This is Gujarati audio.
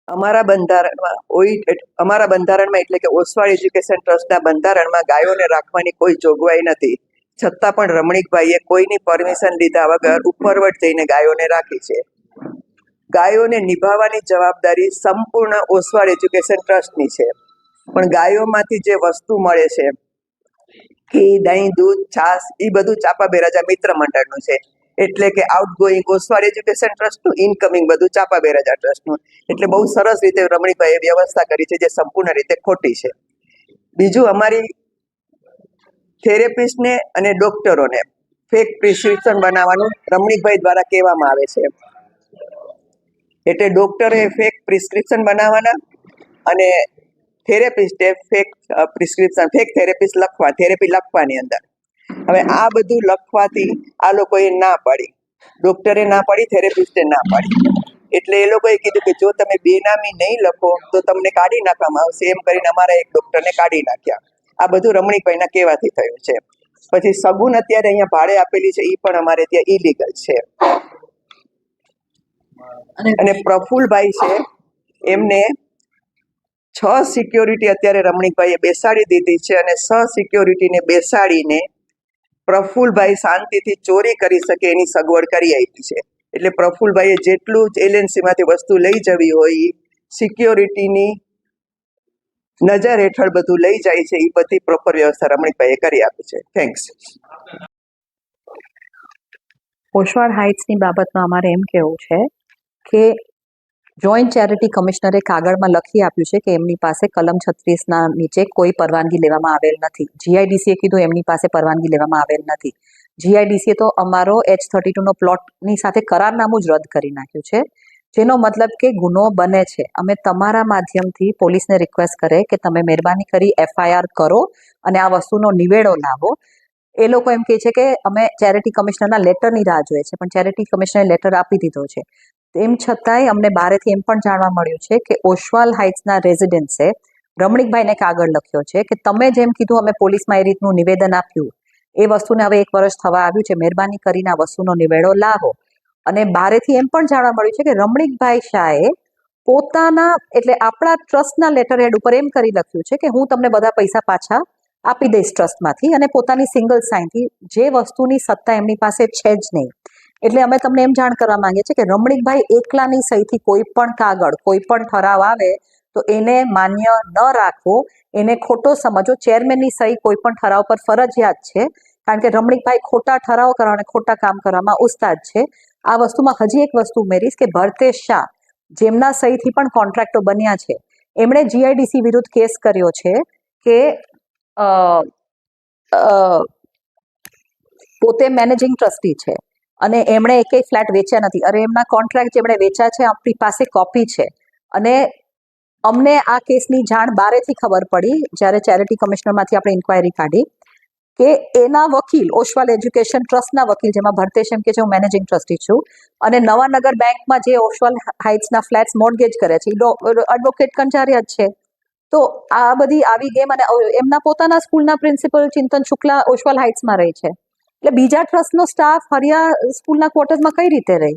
અમારા બંધારણમાં એટલે કે ઓસવાળ એજ્યુકેશન ટ્રસ્ટના બંધારણમાં ગાયોને રાખવાની કોઈ જોગવાઈ નથી. છતાં પણ રમણીકભાઈએ કોઈની પરમિશન લીધા વગર ઉપરવટ જઈને ગાયોને રાખી છે. ગાયોને નિભાવવાની જવાબદારી સંપૂર્ણ ઓસવાળ એજ્યુકેશન ટ્રસ્ટની છે. પણ ગાયોમાંથી જે વસ્તુ મળે છે, ઘી, દહીં, દૂધ, છાશ, એ બધું ચાપા બેરાજા મિત્ર મંડળનું છે. એટલે કે આઉટગોઈંગ ઓસવાળ એજ્યુકેશન ટ્રસ્ટનું, ઇનકમિંગ બધું ચાપા બેરાજા ટ્રસ્ટનું. એટલે બહુ સરસ રીતે રમણીકભાઈએ વ્યવસ્થા કરી છે, જે સંપૂર્ણ રીતે ખોટી છે. બીજું, અમારી થેરેપિસ્ટને અને ડોક્ટરોને ફેક પ્રિસ્ક્રિપ્શન બનાવવાનું રમણીકભાઈ દ્વારા કહેવામાં આવે છે. એટલે ડોક્ટરે ફેક પ્રિસ્ક્રિપ્શન બનાવવાના અને થેરેપિસ્ટે ફેક થેરેપી લખવાની અંદર. હવે આ બધું લખવાથી આ લોકોએ ના પાડી, ડોક્ટરે ના પાડી, થેરેપિસ્ટે ના પાડી. એટલે એ લોકોએ કીધું કે જો તમે બેનામી નહીં લખો તો તમને કાઢી નાખવામાં આવશે. એમ કરીને અમારા એક ડોક્ટરને કાઢી નાખ્યા. આ બધું રમણીકભાઈના કહેવાથી થયું છે. પછી સગુન અત્યારે અહીંયા ભાડે આપેલી છે, એ પણ અમારે ત્યાં ઇલીગલ છે. અને પ્રફુલભાઈ છે, એમને 6 સિક્યોરિટી અત્યારે રમણીકભાઈએ બેસાડી દીધી છે. અને 6 સિક્યોરિટીને બેસાડીને પ્રફુલભાઈ શાંતિથી ચોરી કરી શકે એની સગવડ કરી આપી છે. એટલે પ્રફુલભાઈએ જેટલું જ એલએનસીમાંથી વસ્તુ લઈ જવી હોય, સિક્યોરિટીની નજર હેઠળ બધું લઈ જાય છે. એ બધી પ્રોપર વ્યવસ્થા રમણીકભાઈએ કરી આપી છે. થેન્ક્સ. ઓસવાળ હાઇટ્સની બાબતમાં અમારે એમ કહેવું છે કે જોઈન્ટ ચેરિટી કમિશનરે કાગળમાં લખી આપ્યું છે કે એમની પાસે કલમ 36ના નીચે કોઈ પરવાનગી લેવામાં આવેલ નથી. જીઆઈડીસીએ કીધું એમની પાસે પરવાનગી લેવામાં આવેલ નથી. જીઆઈડીસીએ તો અમારો H32નો પ્લોટની સાથે કરારનામું જ રદ કરી નાખ્યું છે, જેનો મતલબ કે ગુનો બને છે. અમે તમારા માધ્યમથી પોલીસને રિક્વેસ્ટ કરે કે તમે મહેરબાની કરી FIR કરો અને આ વસ્તુનો નિવેડો લાવો. એ લોકો એમ કહે છે કે અમે ચેરિટી કમિશનરના લેટરની રાહ જોઈએ છે, પણ ચેરિટી કમિશનરે લેટર આપી દીધો છે. તેમ છતાંય અમને બહારથી એમ પણ જાણવા મળ્યું છે કે ઓસવાળ હાઇટ્સના રેઝિડન્ટ્સે રમણીકભાઈને કાગળ લખ્યો છે કે તમે જેમ કીધું અમે પોલીસમાં એ રીતનું નિવેદન આપ્યું, એ વસ્તુને હવે 1 વર્ષ થવા આવ્યું છે, મહેરબાની કરીને આ વસ્તુનો નિવેડો લાવો. અને બહારથી એમ પણ જાણવા મળ્યું છે કે રમણીકભાઈ શાહે પોતાના એટલે આપણા ટ્રસ્ટના લેટર હેડ ઉપર એમ કરી લખ્યું છે કે હું તમને બધા પૈસા પાછા આપી દઈશ ટ્રસ્ટમાંથી, અને પોતાની સિંગલ સાઇનથી, જે વસ્તુની સત્તા એમની પાસે છે જ નહીં. એટલે અમે તમને એમ જાણ કરવા માંગીએ છીએ કે રમણીકભાઈ એકલાની સહીથી કોઈ પણ કાગળ, કોઈ પણ ઠરાવ આવે તો એને માન્ય ન રાખવો, એને ખોટો સમજો. ચેરમેનની સહી કોઈ પણ ઠરાવ પર ફરજિયાત છે, કારણ કે રમણીકભાઈ ખોટા ઠરાવ કરવા અને ખોટા કામ કરવામાં ઉસ્તાદ છે. આ વસ્તુમાં હજી એક વસ્તુ ઉમેરીશ કે ભરતેશ શાહ, જેમના સહીથી પણ કોન્ટ્રાક્ટો બન્યા છે, એમણે જીઆઈડીસી વિરુદ્ધ કેસ કર્યો છે કે પોતે મેનેજિંગ ટ્રસ્ટી છે અને એમણે એકેય ફ્લેટ વેચ્યા નથી. અરે એમના કોન્ટ્રાક્ટ જેમણે વેચ્યા છે આપણી પાસે કોપી છે. અને અમને આ કેસની જાણ બારેથી ખબર પડી જ્યારે ચેરિટી કમિશનરમાંથી આપણે ઇન્ક્વાયરી કાઢી કે એના વકીલ, ઓસવાળ એજ્યુકેશન ટ્રસ્ટના વકીલ, જેમાં ભરતેશ એમ કે છે હું મેનેજિંગ ટ્રસ્ટી છું, અને નવાનગર બેંકમાં જે ઓસવાળ હાઇટ્સના ફ્લેટ્સ મોર્ટગેજ કરે છે એ એડવોકેટ કંજારિયા જ છે. તો આ બધી આવી ગેમ. અને એમના પોતાના સ્કૂલના પ્રિન્સિપલ ચિંતન શુક્લા ઓસવાળ હાઇટ્સમાં રહે છે. એટલે બીજા ટ્રસ્ટનો સ્ટાફ હરિયા સ્કૂલના ક્વાર્ટર્સમાં કઈ રીતે રહે?